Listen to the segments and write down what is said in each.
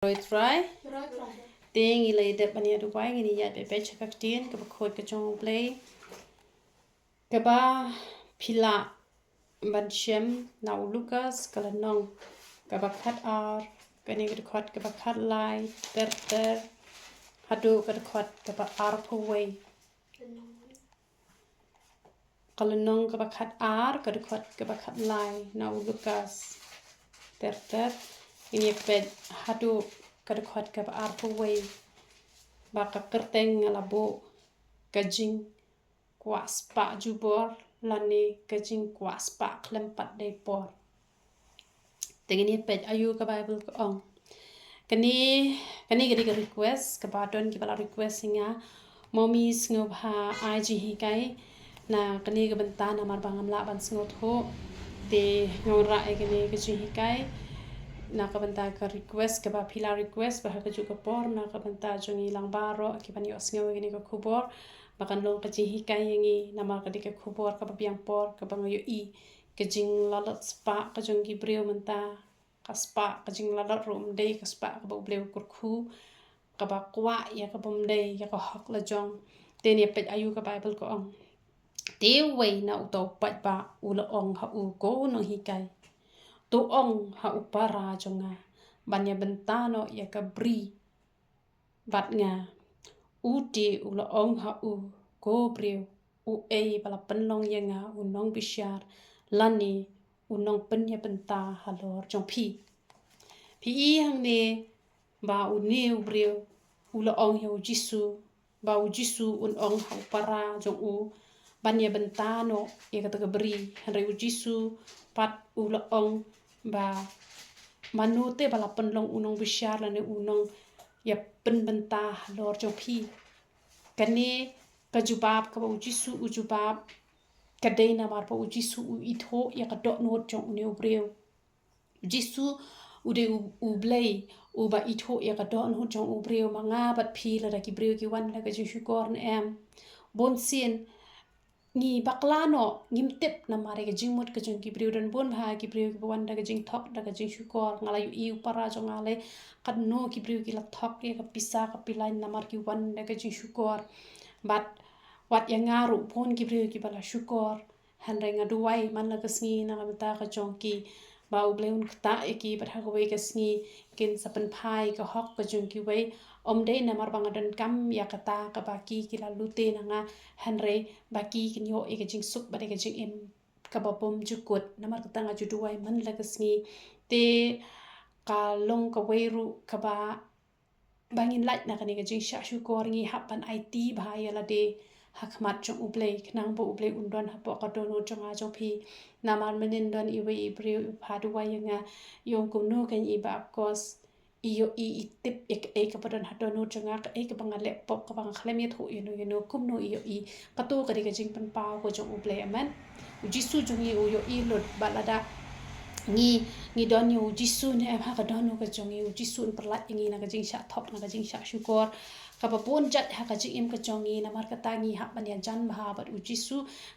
Rồi try tiếng ý lấy đẹp bania du quay ngini ya bebe chakak tin ka khoi ka chong play ka ba phila ban shem nau Lucas kala nong ka ba khat ar ka ni ka khat ka ba khat lai ter hadu ka khat ka ba ar phoi kala nong ka ba khat ar ka khat ka ba khat lai nau Lucas ter ini ped hadu kada khat ka ar phoi ba ka kerteng labo ka jing kwah spah jubor lani ka jing kwah spah khlem pat dei por tegini ped ayu ka bible ko ong kani gadi ka request ka ba don ki bala request singa mommy sngob ha IG hi kai na kani ka benta na mar bangam la ban sngot ho te ngora e kani ka ji hi kai na ka benta ka request ka ba phila request ba ka ju ka por na ka benta jongi lang baro ki ban yo sngo gini ka khubor bakan long ka ji hi kai ngi na ma ka di ka khubor ka ba biang por ka bang yo i ka jing lalat spa ka jongi breu menta ka spa ka jing lalat rum dei ka spa ka ba bleu kur khu ka ba kwah ya ka bom dei ya ka hak la jong te ne pet ayu ka bible ko ong te wei na uto pat ba u la ong ha u ko no hi kai tu ong ha upara jonga banya bentano ya ka bri bat nga u ti u la ong ha u ko breu u e bala penlong ya nga u nong bishar lani u nong pen ya benta halor jong pi i hang ne ba u ne u breu u la ong ya u jisu ba u jisu un ong ha upara jong u banya bentano ya ka bri hanre u jisu pat u la ong ba manute bala penlong unong bishar lani unong ya pen benta lor jong pi kane kajubab ka ujisu ujubab kadai na mar pa ujisu u itho ya ka dot not jong ne ubreu jisu ude ublei uba itho ya ka dot not jong ubreu manga bat pi la ki breu ki wan la ka jisu korn em bon sin ni baklano ngim tip na mare ke jingmut ke jing ki breu dan bon bha ki breu ki wan da ke jing thok da ke jing shukor ngala yu i upara jong ale kad no ki breu ki la thok ye ka pisa ka pilai na mar ki wan da ke jing shukor bat wat yang ngaru pon ki breu ki bala shukor han renga duai man la kasngi na ka ta ka jong ki ba u bleun ta e ki bat ha ko we kasngi kin sapan phai ka hok ka jong ki we om de na mar bang dan kam ya kata ka baki ki la lute na nga hanre baki kin yo e ka jing sup ba de ka jing em ka ba bom jukut na mar kata nga ju duai man la kasngi te ka long ka we ru ka ba bangin lait na kani ka jing sha shu kor ngi hapan IT ba ya la de hakmat jong ublei knang bo ublei undon ha po ka dono jong a jong phi na mar menin don i we i breu pha du wa nga yong kum no kan i ba of course iyo i tip ek e ka padan ha dono jong a ka e ka bang le pop ka bang khlem ye tho you know kum no iyo i ka to ka ri ka jing pan pau ko jong ublei aman jisu jong i yo i lot balada ngi don yu jisu ne ha ka don ka jong yu jisu perlat ngi na ka jing sha thop na ka jing sha shukor ka ba pon jat ha ka jing em ka jong ngi na mar ka ta ngi ha ban ya jan ba ba u jisu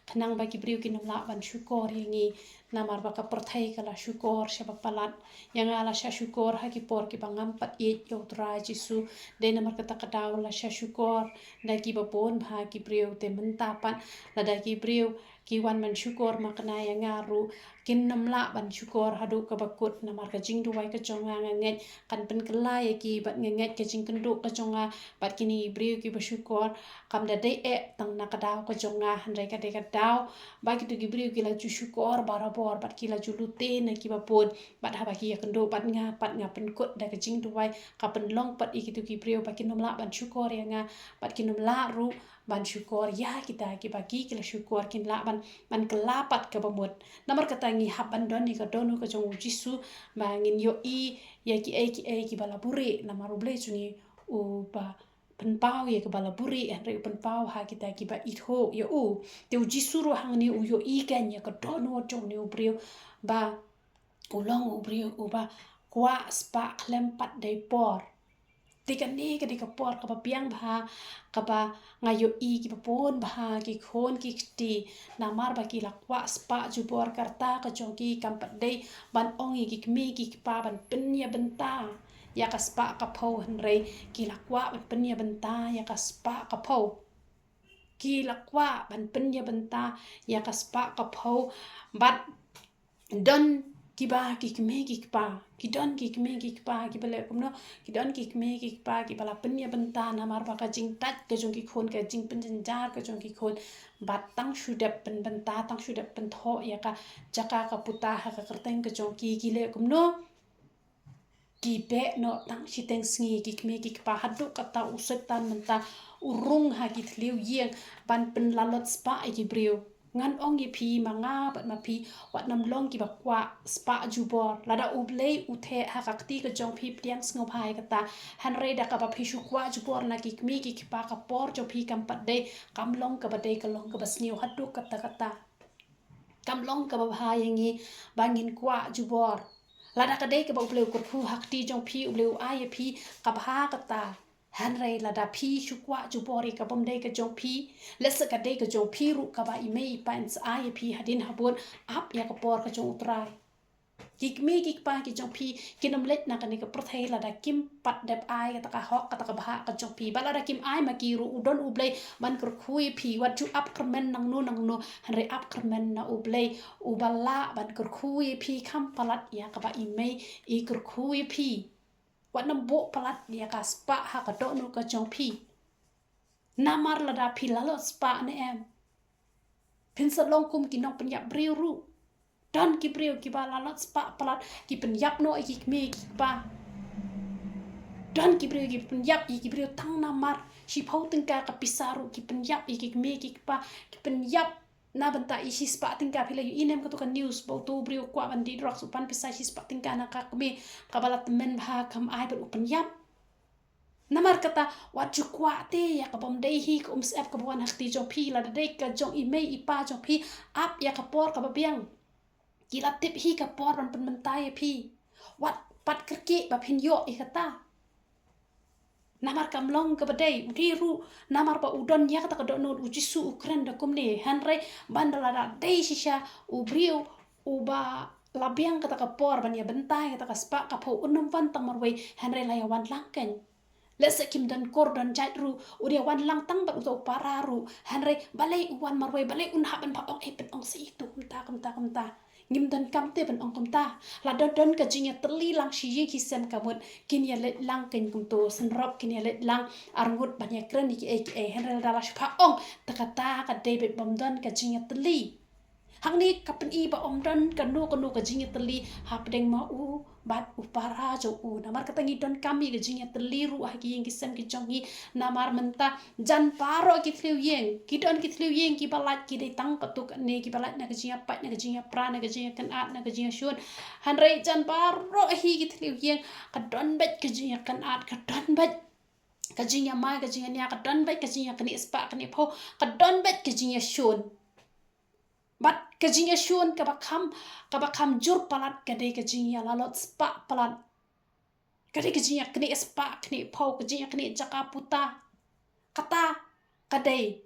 khnang ba ki briu ki nam la ban shukor ngi na mar ba ka perthai ka la shukor sha ba palat yang ala sha shukor ha ki por ki bangam pat e yo tra jisu de na mar ka ta ka daw la sha shukor da ki ba pon ba ki briu te menta pan la da ki briu ki wan man shukor makna ya ngaru kin nam la ban shukor hadu ka bakut na mar ka jing duwai ka jonga nget kan pen kala ya ki bat nget ka jing kendu ka jonga bat kini briu ki ba shukor kam da dei e tang na ka daw ka jonga handai ka de ka daw ba ki tu ki briu ki la ju shukor barabor bat ki la ju lute na ki ba pon bat ha ba ki ya kendu bat nga pen kut da ka jing duwai ka pen long pat i ki tu ki briu ba ki nam la ban shukor ya nga bat ki nam la ru ban syukur ya kita ki bagi kila syukur kin la ban kelapat ke bamut namar kata ngi haban don ni ka donu ka jong jisu mangin yo i ya ki bala buri namar uble chuni u ba penpau ya ke bala buri re penpau ha kita ki ba itho ya u te u jisu ro hang ni u yo i kan ya ka donu jong ni u brio ba ulong u brio u ba kwah spah khlem pat dei por tikan ni ka di ka por ka piang bha ka ba ngayo i ki pon bha ki khon ki ti na mar ba ki la kwah spah ju bor karta ka jong ki kam pat dei ban ong i ki mi ki pa ban pen ya benta ya ka spah ka pho hanrei kila kwah ban penya benta ya ka spah ka pho kila kwah ban penya benta ya ka spah ka pho bat don kiba kikme kikpa kidon kikme kikpa kibale kumno kidon kikme kikpa kibala penya benta namar baka jing tat ke jong ki khon ke jing penjenjar ke jong ki khon batang sudap pen benta tang sudap pen tho ya ka jaka ka puta ha ka kerteng ke jong ki kile kumno kipe no tang siteng sngi kikme kikpa hadu kata usetan menta urung ha kitliu yeng ban pen lalot spa ikibriu ngan ong yi pi manga bat ma pi wat nam long ki bakwa spa jubor lada ublei uthe ha kakti ke jong pi piang sngo phai kata han re da ka ba pi shukwa jubor na ki kmi ki pa ka por jo pi kam pat de kam long ka ba de ka long ka ba sniu hadu kata kam long ka ba bhai ngi bangin kwa jubor lada ka de ka ba ubleu ko phu hakti jong pi ubleu ai pi ka bha kata han rei lada pi shukwa jubori ka bom dei ka jong pi lesa ka dei ka jong pi ru ka ba imei pants ai pi hadin habon ap ya ka por ka jong utrai kikmi kikpa ki jong pi kinam let na ka ni ka prothei lada kim pat dep ai ka hok ka ka bha ka jong pi bala da kim ai ma ki ru udon ublei man kur khui pi wat ju up kermen nang no han rei up kermen na ublei ubala ban kur khui pi kam palat ya ka ba imei I kur khui pi wat nam bo palat ya ka spa ha ka do no ka jong pi namar lada pi lalo spa ne em pin sa long kum ki nong penyap briu ru dan ki briu ki ba lalo spa palat ki penyap no ki me ki ba dan ki briu ki penyap ki briu tang namar si phau tingka ka pisaru ki penyap ki me ki pa ki penyap na benta isi spa tingka pila yu inem ka tu kan news bau tu briu kwa ban di rock supan pisai si spa tingka na ka me ka balat men bha kam ai ber penyap namar kata wat ju kwa te ya ka bom dei hi ka sep ka buan hakti jong pi la dei ka jong I mei I pa jong pi ap ya ka por ka ba biang kila tip hi ka por ban pen mentai pi wat pat kerki ba phin yo I kata namar kam long ka badai uriru namar ba udon ya kata ka do no ujisu ukren da kumne hanre bandala da dei shisha ubriu uba labiang kata ka por ban ya bentai kata ka spa ka po unum van tang marwei hanre la ya wan langken lesa kim dan kor dan jatru udia wan lang tang ba uto pararu hanre balai wan marwei balai un haban pa ong pen ong si itu kumta ngim dan kamte ban ong kumta la don ka jinya terli lang shi yi ki sem kamut kin ya let lang ken kumto senrop kin ya let lang arngut ban ya kren ki e hanre dala shpa ong takata ka david bom don ka jinya terli hang ni kapen I ba om don ka no ka jinya terli hapdeng ma u bat upara jo u namar katangi don kami ke jinya terli ru hagi yang kisem ki jongi namar menta jan paro ki thliu yeng ki don ki thliu yeng ki balat ki dei tang patuk ne ki balat na ke jinya pat na ke jinya pra na ke jinya kan at na ke jinya shun han rei jan paro hi ki thliu yeng ka don bet ke jinya kan at ka don bet ka jinya mai ka jinya nya ka don bet ka jinya kan ispa kan pho ka don bet ke jinya shun bat kajinya shun ka bakam jur palat kadai kajinya lalot spa palat kadai kajinya kini spa kini pau kajinya kini jaka puta kata kadai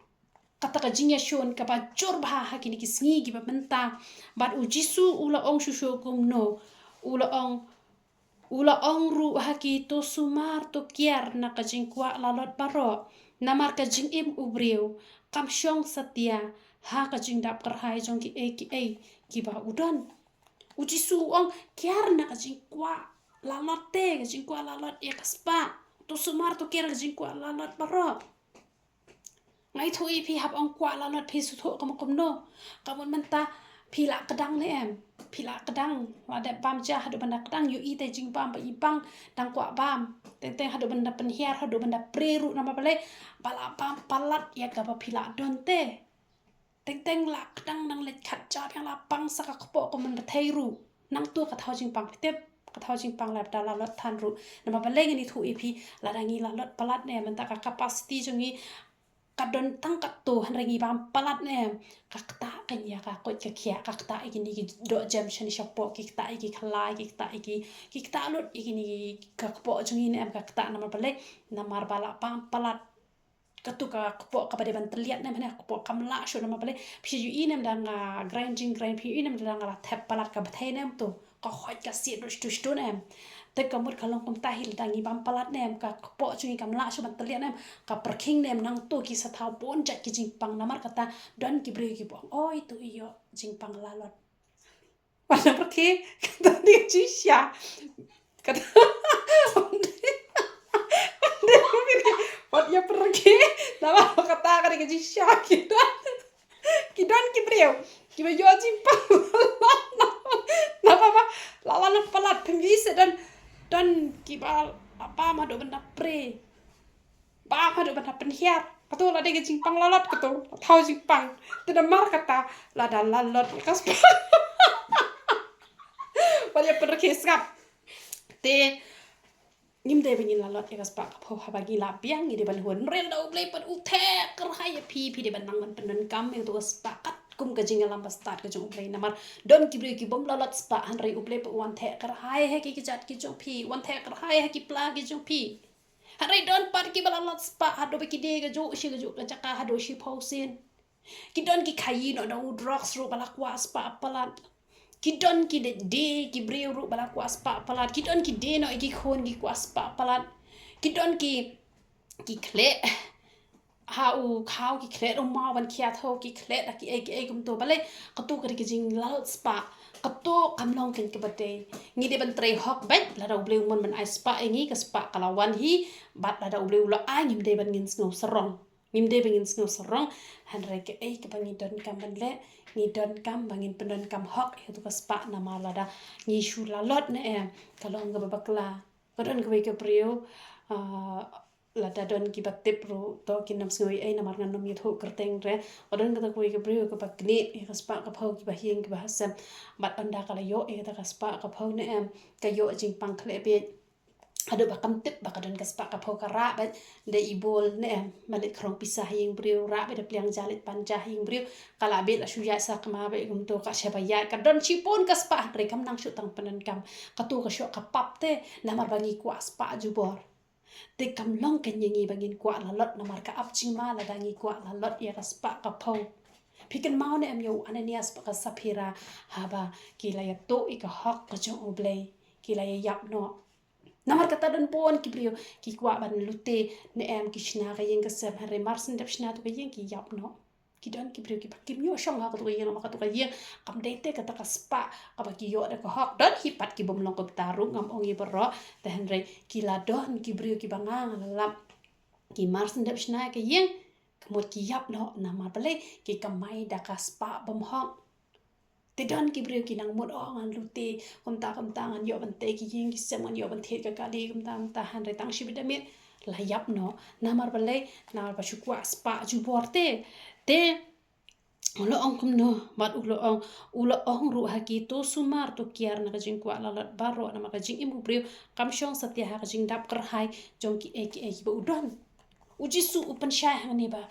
kata kajinya shun ka ba jur bah hakini kisngi ki ba menta bat ujisu ula ong shushu kumno ula ong ru haki to sumar to kiar na kajing kwa lalot baro namar kajing im ubriu kam shong satya ha ka jing dap kerhai jong ki ki ba udon uji su ong kiar na ka jing kwa lalot te ka jing kwa lalot ya kaspa to sumar to kiar ka jing kwa lalot baro ngai thu I pi hap ong kwa lalot pi su tho kam no kamun menta pila kedang ne em pila kedang ada bam ja hadu banda kedang yu I te jing bam ba ibang dang kwa bam teng hadu banda penhiar hadu banda preru nama bale bala bam palat ya ka ba pila don te teng la kedang nang let khat ja yang la pang saka kpo ko man thei ru nang tu ka thau jing pang tep ka thau jing pang la da la lot than ru nama bale ni thu I pi la dangi la lot palat ne man ta ka capacity jongi kadon tang ka tu han rangi bam palat ne ka ta kan ya ka ko ka khia ka ta igini ki do jam shani shapo ki ta igi khala ki ta lot igini ka kpo jongi ne ka ta nama bale namar bala pam palat katuka kpo kapade ban terlihat ne mana kpo kamla sho nama bale phi yu inem dang grind phi inem dang la thep palat ka bthai nem to ka khoi ka si do stu nem te kamut kalong kum tahil dangi bam palat nem ka po cungi kam la suban telian nem ka perking nem nang tu ki sathau pon jak ki jingpang namar kata don ki bri ki bong oh itu iyo jingpang lalot pada pergi kata dia cisya kata dia Wat ya pergi nama kata kan ke cisya kidon ki brio ki ba yo jingpang napa lawan palat pengis dan kibal apa madu benda pre ba madu benda penhiar betul ada ke jingpang lalot betul tahu jingpang tidak mar kata lada lalot kas pada pergi skap te ngim de bengin lalot kas pak pho habagi la piang ngi de ban hun rel dau ble pan uthe ker hai pi de ban nang ban penen kam itu kas pakat kum ka jinga lam start ka jong play namar don ki bre ki bom lalot spa han rei uple pa wan the kar hai he ki jat ki jong pi wan the kar hai he ki pla ki jong pi han rei don par ki lalot spa hado be ki de ga jo shi ga jo ka chaka hado shi pausin ki don ki khai no no drugs ru bala kwa spa palat ki don ki de ki bre ru bala kwa spa palat ki don ki de no ki khon ki kwa spa palat ki don ki khle hau khau ki khle ma wan khia tho ki khle da ki ai kum to bale katu ka ki jing lalot spa katu kamlong ken ki bate ngi de ban tre hok bet la da bleu mon man ai spa ngi ka spa kalawan hi bat la da bleu la ai ngim de ban ngin sno sarong ngim de bangin sno sarong han re ke ai ka bangi don kam ban le ni don kam bangin pendon kam hok itu ka spa na mala da ngi shu lalot ne kalong ga babakla kadon ka ke priyo la da don ki batip ro to ki nam sngoi ai namar ngan nom yet ho kerteng re odon ka ko ke brio ka bakni ka spa ka phau ki ba hieng ki ba hasam bat anda kala yo e ka spa ka phau ne ka yo jing pang khle be ado bakam tip bakadon ka spa ka phau ka ra ba de ibol ne malit krong pisah hieng brio ra be de pliang jalit panja hieng brio kala be la shuya sa kama be gum to ka shebaya ka don chipon ka spa re kam nang shu tang panan kam ka tu ka sho ka pap te namar bangi kwa spa jubor te kam long ken yengi bangin kwa la lot namar ka ap ching ma la dangi kwa la lot ya ka spa ka phau pikan mau ne am yo ananias ka sapira haba kila ya to I ka hok ka jo oblay kila ya yap no namar kata don pon ki brio ki kwa ban lute ne am ki shna ka yeng ka sem hare marsen dep shna to ka yeng ki yap no ki don ki brio ki pakim yo shong ha ka to ka yeng ma ka to ka yeng kam de te ka ta ka spa ka ba ki yo da ka hok don hi pat ki bom long ko taru ngam ong ye bro te henre ki la don ki brio ki bangang lam ki marsen dep shna ka yeng kemot ki yap no namar bale ki kamai da ka spa bom hok te don ki brio ki nang mot ngan lute kom ta ngan yo ban te ki yeng ki sem ngan yo ban the ka kali kom ta han re tang shi bidamit la yap no namar bale na ba shu kwa spa ju borte te ulo ong kum no mat ulo ong ru ha ki to sumar to kiar na ka jing kwa la baro na ma ka jing imu brio kam shong satya ha ka jing dap kar hai jong ki e ba udon uji su upan sha ne ba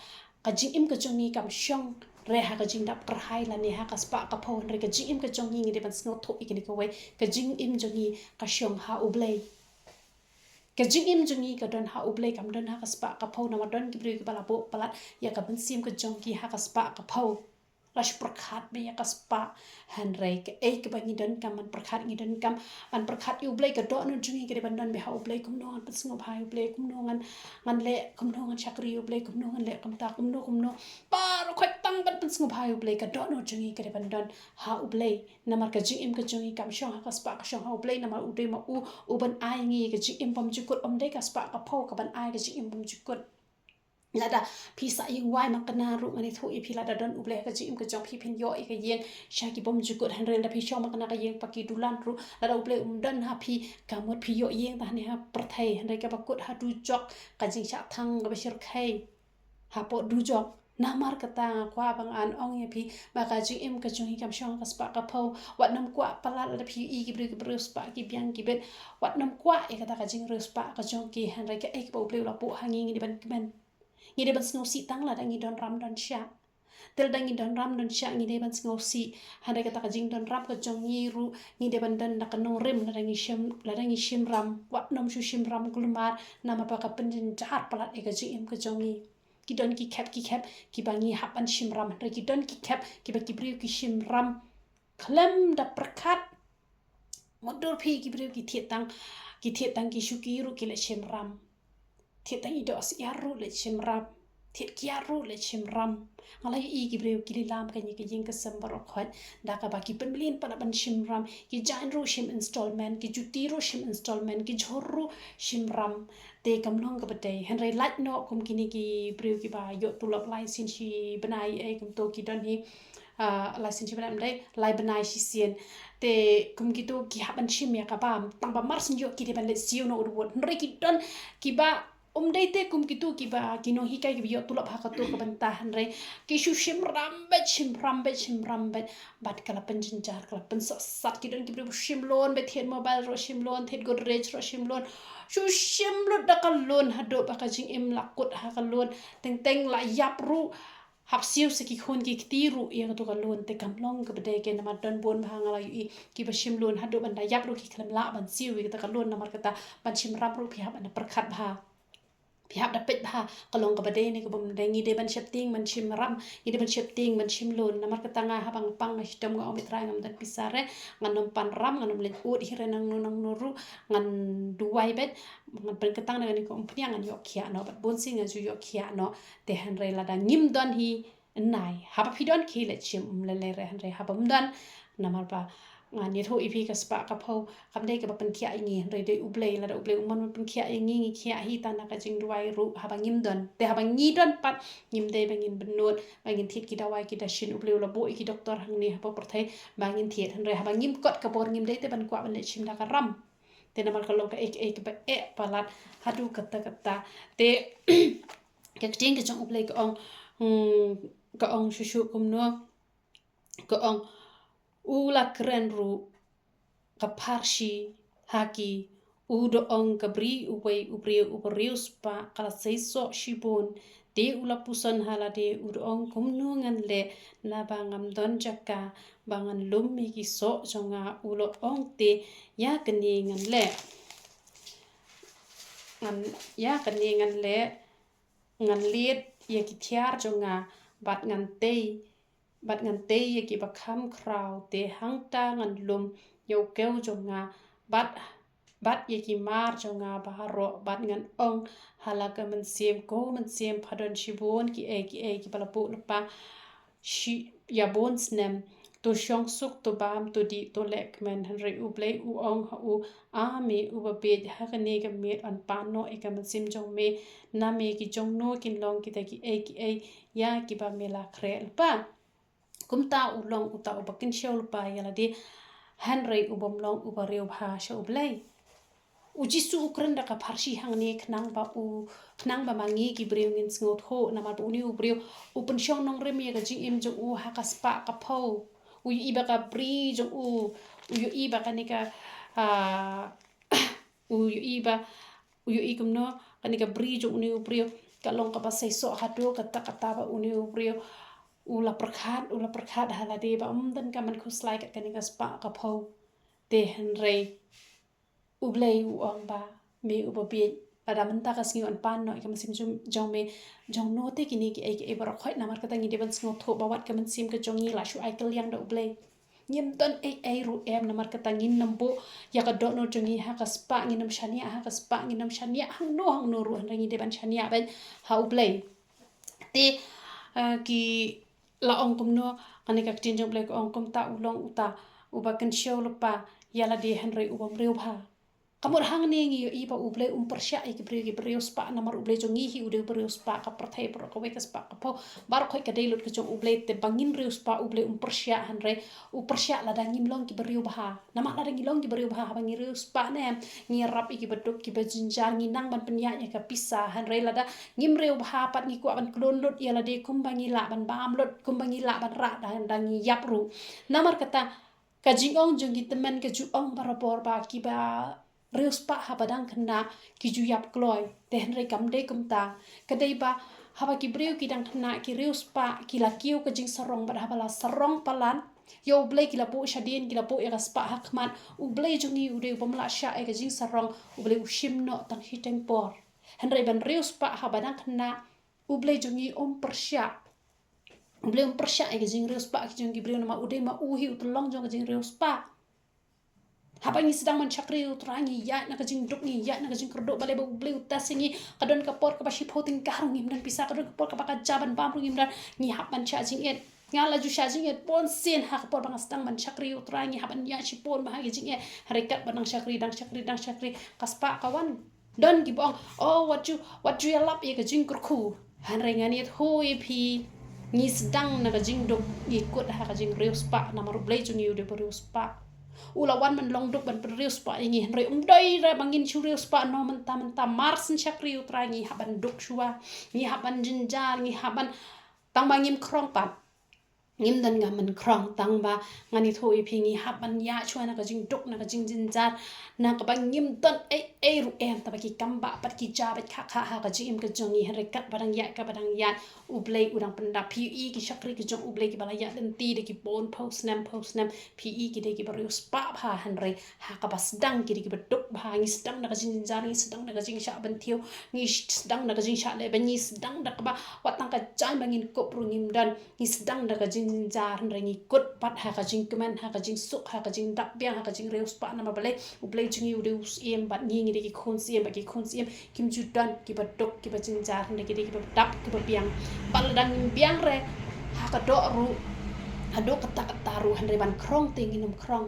ka jing im ka jong ni kam shong re ha ka jing dap kar hai la ne ha ka spa ka phon re ka jing im ka jong ni de ban sno tho ikini ka we ka jing im jong ni ka shong ha ublay ka jing im jong ni ka don ha ublay kam don ha ka spa ka phon na ma don ki bri ka bala bo palat ya ka ban sim ka jong ki ha ka spa ka phon lash perkhat be ya ka spa han re ka e ka bangi don kam man perkhat ngi don kam an perkhat u ublay ka do no jong ni ka de ban don be ha ublay kum no an pat sngo bhai ublay kum no ngan le kum no ngan chakri ublay kum no ngan le kum ta kum no par khoi tang ban pat sngo bhai ublay ka do no jong ni ka de ban don ha ublay namar ka jing im ka jong ni kam shong ha ka spa ka shong ha ublay namar u de ma u ban ai ngi ka jing im pam jukut om de ka spa ka phau ka ban ai ka jing im pam jukut lada pisa yung wai makana ru ngani thu I phila da don uble ka jim ka jong phi phin yo I ka yeng shaki bom jukut han rel da phi shong makana ka yeng paki dulan ru lada uble don ha phi ka mot phi yo yeng ta ne ha prathai han re ka bakut ha du jok ka jing sha thang ka bashir khai ha po du jok namar kata kwa bang an ong ye phi ba ka jing im ka jong kam shong ka spa ka phau wat nam kwa pala la phi I ki bru spa ki biang ki bet wat nam kwa e kata ka jing ru spa ka jong ki han re ka e ka uble la po hangi ni ban ben ngi de ban snow si tang la dangi don ram don sha tel dangi don ram don sha ngi de ban snow si hande kata ka jing don ram ka jong ngi ru ngi de ban dan na ka no rem la dangi shim ram wat nom shu shim ram kulmar na ma pa ka pendin jar palat e ka jing im ka jong ngi ki don ki kep ki bangi hap an shim ram re ki don ki kep ki ba ki brio ki shim ram khlem da prakat modur phi ki brio ki thiet tang ki thiet tang ki shukiru ki le shimram thiet tang ido as yaru le shimram thiet kiaru le shimram ngala i ki breu ki lam ka ni ki jing ka sambaro khot da ka ba ki penlin pa ban shimram ki janru shim installment ki jutiru shim installment ki jhorru shimram te kamlong ka batay henry lat no kum kini ki breu ki ba yo tulok lai sin shi banai e kum to ki don hi lai sin shi banai dai lai banai shi sien te kum ki to ki haban shim ya ka bam tang ba mars yo ki de ban le siu no urwot henry ki don ki ba dai te kum kitu ki ba kino hi kai ki yo tulap ha ka to ka bantah henry ki shu shim rambet bat kala penjinjar kala pensat ki don ki bru shim lon bet hen mobile ro shim lon thet godrej ro shim lon shu shim lo da ka lon hado ba ka jing im lakut ha ka lon teng la yap ru hap siu se ki khon ki tiru ya to ka lon te kam long ka bede ke na don bon ba ngala yu ki ba shim lon hado ban da yap ru ki khlem la ban siu ki ta ka lon na mar ka ta ban shim rap ru phi ha ban perkhat ba pihak dapat bah kalong kabade ni ko bam dengi de ban shifting man shim ram ide ban shifting man shim lon namar katanga habang pang na hitam nga omitra ngam dan pisare nganom pan ram nganom len ud hire nang nuru ngan duwai bet ngan ban katang na ni ko ompnya ngan yok khia no bat bon sing ju yok khia no te han re la da ngim don hi nai haba pidon ki le chim le le re han re habam dan namar ba ngan ni tho ipi ka spa ka phau kam dei ka ban khia ngi re de ublei la da ublei man ban khia ngi khia hi ta na ka jing duai ru ha bang ngim don te ha bang ngi don pat ngim dei bang ngim benot bang ngim thit ki dawai ki da shin ublei la bo ki doktor hang ni ha po prthai bang ngim thiet han re ha bang ngim kot ka bor ngim dei te ban kwa ban le chim da ka ram te na mar ka long ka ek ba e palat hadu kata te ka ting ka jong ublei ka ong shu kum no ka ong ula keren ru kaparshi haki udo ong kabri ubriu spa kala seiso shibon de ula pusan hala de udo ong kumnungan le na bangam don jaka bangan lumi ki so jonga ulo ong te ya keningan le ngan liet ya ki thiar jonga bat ngan te ye ki bakham kraw te hangta ngan lum yo keu jonga bat ye ki mar jonga baharo bat ngan ong halaka man siem phadon shibon ki ki balapu lupa shi ya bon snem to shong suk to bam to di to lek men hanre ublei u ong ha u a me u ba be ha ka ne ga me an pa no e ka man sim jong me na me ki jong no kin long ki ta ki ya ki ba me la krel pa kumta ulong uta ubakin shawl pa yala de hanrei ubom long ubareu bha sha ublei ujisu ukran da ka pharshi hang ne knang ba mangi ki breu ngin sngot ho na ma uni ubreu upun shong nong rem ye ga jing im jo u ha ka spa ka pho u i ba ka bri jo u i ba ka ni ka u i kum no ka ni ka bri jo uni ubreu ka long ka ba sai so ha do ka ta ba uni ubreu ula perkhat hala de ba dan ka man khuslai ka ni ka spa ka pho te henrei ublei u ong ba me u ba bi pada menta ka singi on pan no ka sim jong me jong no te kini ki ai bar khoi na mar ka tangi de ban singo tho ba wat ka man sim ka jongi la shu ai ka liang da ublei nyim ton ai ru em na mar ka tangin nambo ya ka do no jongi ha ka spa ngi nam shania hang no ru han ngi de ban shania ban ha ublei te ki la ong kum no ani ka tin jong blek ong kum ta ulong uta ubakan show lupa yala de henry ubam reu bha kamur hang ne ngi i ba uble persya ki breu spa na mar uble jongi hi ude breu spa ka prathai pro ko ka spa ka po bar khoi ka dei lut ka jong uble te bangin reu spa uble persya hanre persya la dangim long ki breu bha na ma la dangi long ki breu bha bangi reu spa ne ngi rap ki beduk ki bejinjar ngi nang ban penya nya ka pisa hanre la da ngim reu bha pat ngi ko ban klon lut yala de kumbangi la ban bam lut kumbangi la ban ra dangi yap ru namar kata ka jingong jongi teman ka ju ong barabor ba ki ba reu spa ha badang khna ki ju yap kloi te henre kam de kum ta kadai ba haba ki breu ki dang khna ki reu spa ki la kiu ka jing sarong ba ha bala sarong palan yo blai ki la bo shadien ki la bo ya spa ha khman u blai jongi u de bomla sha e ka jing sarong u blai u shim no tang hi teng por henre ban reu spa ha badang khna u blai jongi persya belum persya ke jing reu spa ki jong ki breu na ma ude ma uhi utlong jong jing reu spa Habang sedang mencakri uterangi ya nak jing duk ni ya nak jing kerduk balai beli utas ni kadon kapor ka basi poting karung ngim dan pisah kadon kapor ka bakajaban bamru ngim dan ni haban cha jing et ngala ju cha jing et pon sin ha kapor bang sedang mencakri uterangi haban ya si pon bahagi jing et harekat banang cakri kaspa kawan don gibong oh what you lap ye ka jing kurku han rengan et hoi pi ni sedang nak jing duk ikut ha ka jing reus pa namaru blai ju ni ude reus pa ulawan man long duk ban perius pa ingi henry dai ra bangin churius pa no mentah marsen chakri utrangi haban duk shua ni haban jinjar ni haban tang bangim krong pat ngim dan ngamen krong tang ba ngani thoi pingi haban ya chua na ka jing duk na ka jing jinjar na ka bang ngim don ai ru em ta ba ki kamba pat ki ja bat kha ha ka jing im ka jongi henry kat badang ya ka badang ya ublei udang pendap pi ki chakri ki jong ublei ki balaya den ti de ki bon post nam pi ki de ki baru spa ha henry ha ka bas dang ki de ki beduk ba ngi sedang na ka jing jinjar ngi sedang na ka jing sha ban thiu ngi sedang na ka jing sha le ban ngi sedang da ka ba watang ka jai bangin ko pru ngim dan ngi sedang da ka jing jinjar ngi kut pat ha ka jing kemen ha ka jing suk ha ka jing dak biang ha ka jing reus pa na ma balai ublei jingi ude us em bat ngi de ki khon siem ba ki khon siem kim ju dan ki beduk ki ba jinjar ngi de ki dap ki ba biang baladang biang re hakado ru hado kata ru henry ban krong tingin krong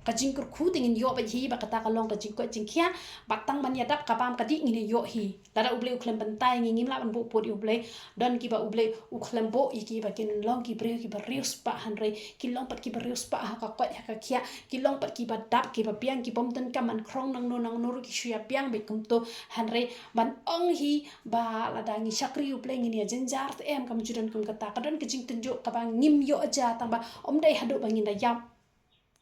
kajing kur tingin yo ba hi ba kata kalong kajing ko jing khia batang ban yadap kabam kadi ngine yo hi tada uble ukhlem bentai ngim la ban bo pot uble don ki ba uble ukhlem bo iki ba kin long ki bre ki ba rius pa henry ki long pat ki ba rius pa ha ka ko ha ka khia ki long pat ki ba dap ki ba piang ki bom tan kam an krong nang no ki shia piang be kum to henry ban ong hi ba la dangi shakri uble ngine jenjar em kam judan kum kata kadon kajing tunjuk ka ba ngim yo aja tang ba om dai hadu bangin da yam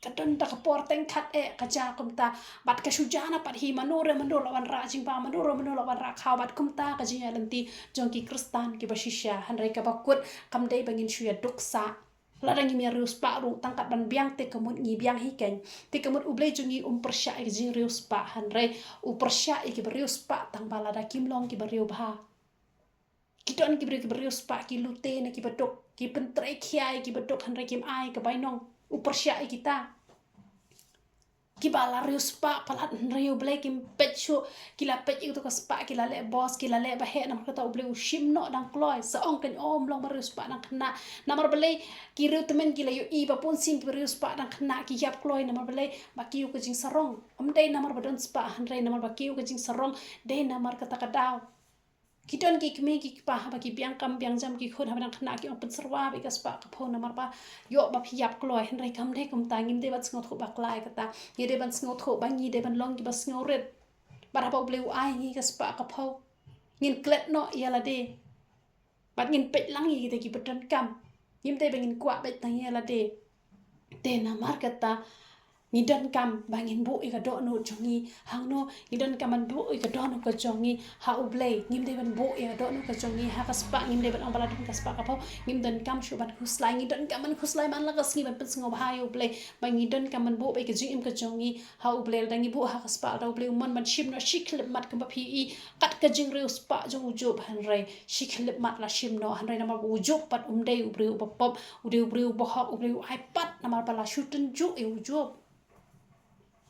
kadon tak porteng kat kaja kumta bat kasujana pat hi manore lawan ra jing pa manore lawan ra khaw bat kumta kaji alanti jongki kristan ki bashisha hanrai ka bakut kam dei bangin shuya duksa ladang mi rius pa ru tangkat ban biang te kemut ngi biang hi ken te kemut ublei jungi persya ki jing rius pa hanrai persya ki rius pa tang balada kimlong ki bariu bha kidon ki berius pa ki lute na ki bedok ki pentrei khiai ki bedok hanrai kim ai ka bainong persya kita kibala rius pa palat riu blai kim pechu kila pech itu ka spa kila le boss kila le ba he nam kata uble ushim no dang kloi sa ong kan om long rius pa dang kena namar blai ki riu temen kila yo i ba pun sim ki rius pa dang kena ki yap kloi namar blai ba ki ku jing sarong om dei namar badon spa hanrei namar ba ki ku jing sarong dei namar kata kadaw kidon ki kme ki pa ba ki biang kam biang jam ki khod habang khna ki open serwa be kas pa ka phone namar ba yo ba phiyap kloi henrei kam de kum ta ngim de bat sngot kho ba klai kata ye de ban sngot kho ba ngi de ban long ki ba sngoret bara ba bleu ai ngi kas pa ka pho ngin klet no yala de bat ngin pet lang yi de ki betan kam ngim de bangin kwa bet tang yala de namar kata ngidan kam bangin bu i ka do no jongi hang no ngidan kam an bu i ka do no ka jongi ha ublei ngim de ban bu i ka do no ka jongi ha ka spa ngim de ban ang bala ka spa ka pau ngim dan kam shu ban khuslai ngidan kam an khuslai man la ka sngi ban pensingo ba ha ublei ba ngidan kam an bu i ka jing im ka jongi ha ublei dangi bu ha ka spa da ublei man shim no shiklip mat ka ba pi i kat ka jing reu spa jo ujob han rei shiklip mat la shim no han rei na ma ujob pat umdei ubreu pop ubreu bo ha ubreu ai pat na ma bala shuten ju e ujob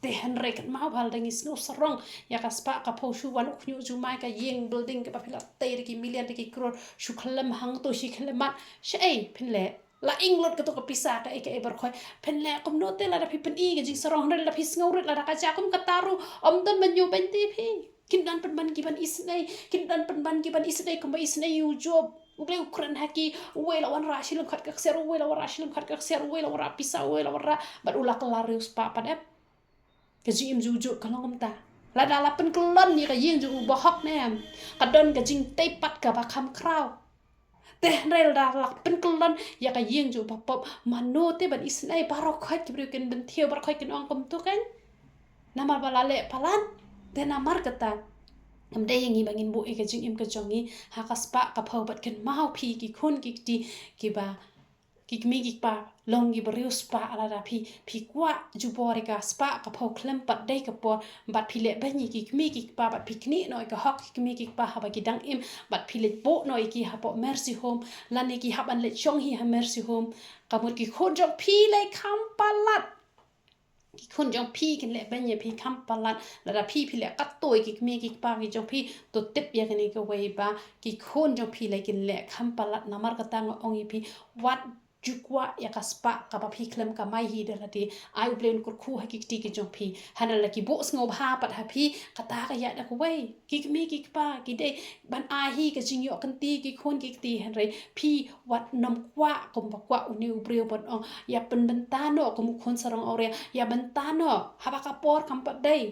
te henry kat mau hal dangi sno sarong ya ka spa ka pho shu wan khnu ju mai ka yeng building ka pila te ki million ki crore shu khlem hang to shi khlemat shei phinle la inglot ka to ka pisa ka e bar khoi phinle kom no te la da phi pen i ga jing sarong la da phi sngorit la da ka ja kum ka taru om don man yu ben ti phi kin dan pen ban ki ban isnai kin dan pen ban ki ban isnai kom ba isnai yu job uble ukran haki wela wan ra shilum khat ka ser wela wan ra shilum khat ka ser wela wan ra pisa wela wan ra bat ulak la rius pa padep kajing juju kalong ta la dala pen kelon ni ka ying ju bohok nem kadon kajing tepat ka ba kham kraw te rel da lak pen kelon ya ka ying ju pop mano te ban isnai baro khoi ki bru ken ben thio bar khoi ken ong kom tu kan namar bala le palan te namar kata am de yangi bangin bu e kajing im ka jongi ha ka spa ka phau bat ken mau phi ki khun ki ti ki ba kikmi kikpa longi berius spa ala da pi kwa jubori ka spa ka phau khlem pat dei ka por bat phile bani kikmi kikpa bat pikni no ka hok kikmi kikpa ha ba kidang im bat phile bo no ki ha po mercy home lani ki haban le chong hi ha mercy home kamur ki khon jok phile kham palat ki khun jong phi kin le ben ye phi kham palat la da phi le kat toy ki me ki pa ki jong phi to tip ya ni ka wei ba ki khun jong phi le kin le kham palat namar ka tang ong i phi wat jukwa ya ka spa ka ba phi khlem ka mai hi de la ti ai blen kur khu ha ki ti ki jong phi hanal la ki bo sngo ha pat ha phi ka ta ka ya da ko wei ki me ki pa ki de ban a hi ka jing yo kan ti ki khun ki ti han re phi wat nom kwa kom ba kwa uni ubreu bon ong ya pen bentano kom khun sarong ore ya bentano haba ka por kam pat dei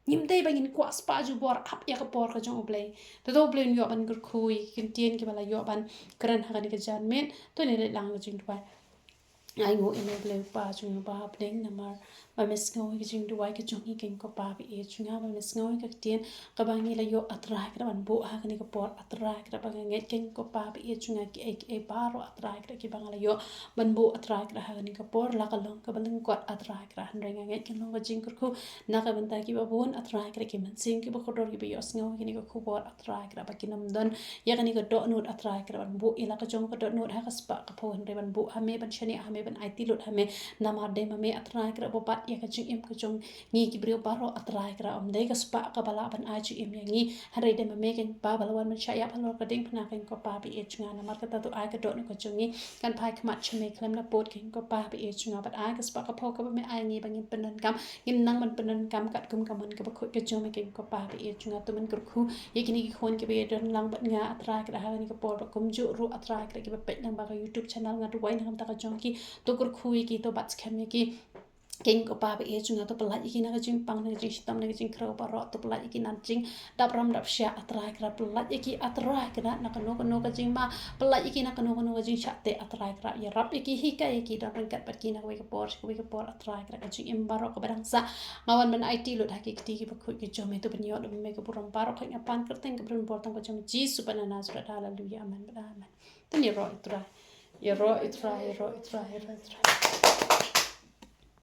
nim dei bangin kwa spa ju bor ap ya ka por ka jong oblei to do oblei yo ban gur khui kin tien ki bala yo ban kran ha ni ka jan men to ne lang ka jing twai ai ngô em bleu pa chung ba bleng namar ba mes ngô ki jing duai ki jong hi ken ko pa bi e chunga ba mes ngô ka tien ka ba ngi la yo atra ka ban bo ha ni ka por atra ka ba nge ken ko pa bi e chunga ki e ba ro atra ka ki ba la yo ban bo atra ka ha ni ka por la ka long ka ba leng kwat atra ka han renga nge ken long ka jing kur khu na ka ban ta ki ba bon atra ka ki man sing ki ba khodor ki ba yo ngô ki ni ka khu por atra ka ba ki nam don ya ka ni ka do nut atra ka ban bo ila ka jong ka do nut ha ka spa ka pho han re ban bo ha me ban chani ha me ban ai ti lut ha me namar de ma me atrai kra bo pat ya ka jing em ka jong ngi ki brio baro atrai kra om de ka spa ka bala ban ai ji em ya ngi hare de ma me ken ba bala wan man sha ya phalor ka ding phna ken ko pa bi e chunga namar ka ta tu ai ka do no ka jong ngi kan phai khmat chme khlem na pot ken ko pa bi e chunga bat ai ka spa ka pho ka ba me ai ngi bangin penan kam ngin nang man penan kam kat kum ka man ka ba khoi ka jong me ken ko pa bi e chunga tu man kur khu ye kini ki khon ke be don lang bat nga atrai kra ha ni ka por ba kum ju ru atrai kra ki ba pet nang ba ka YouTube channel nga tu wai nang ta ka jong ki to kur khui ki to bat kham ki king ko pa be e chunga to pala ki na jing pang na jing stam na jing kro pa ro to pala ki na jing dap ram dap sha atra kra pala ki atra kra na ka no ka jing ma pala ki na ka no ka jing sha te atra kra ya rap ki hi ka ki da ran kat pat ki na we ka por atra kra ka jing im baro ka barang sa ngawan man IT lut ha ki ti ki ba khu ki jome to ben yo do me ka buram baro ka nya pan kerteng ka buram bor tang ka jome ji subhana nazra hallelujah amen amen tan ye ro itra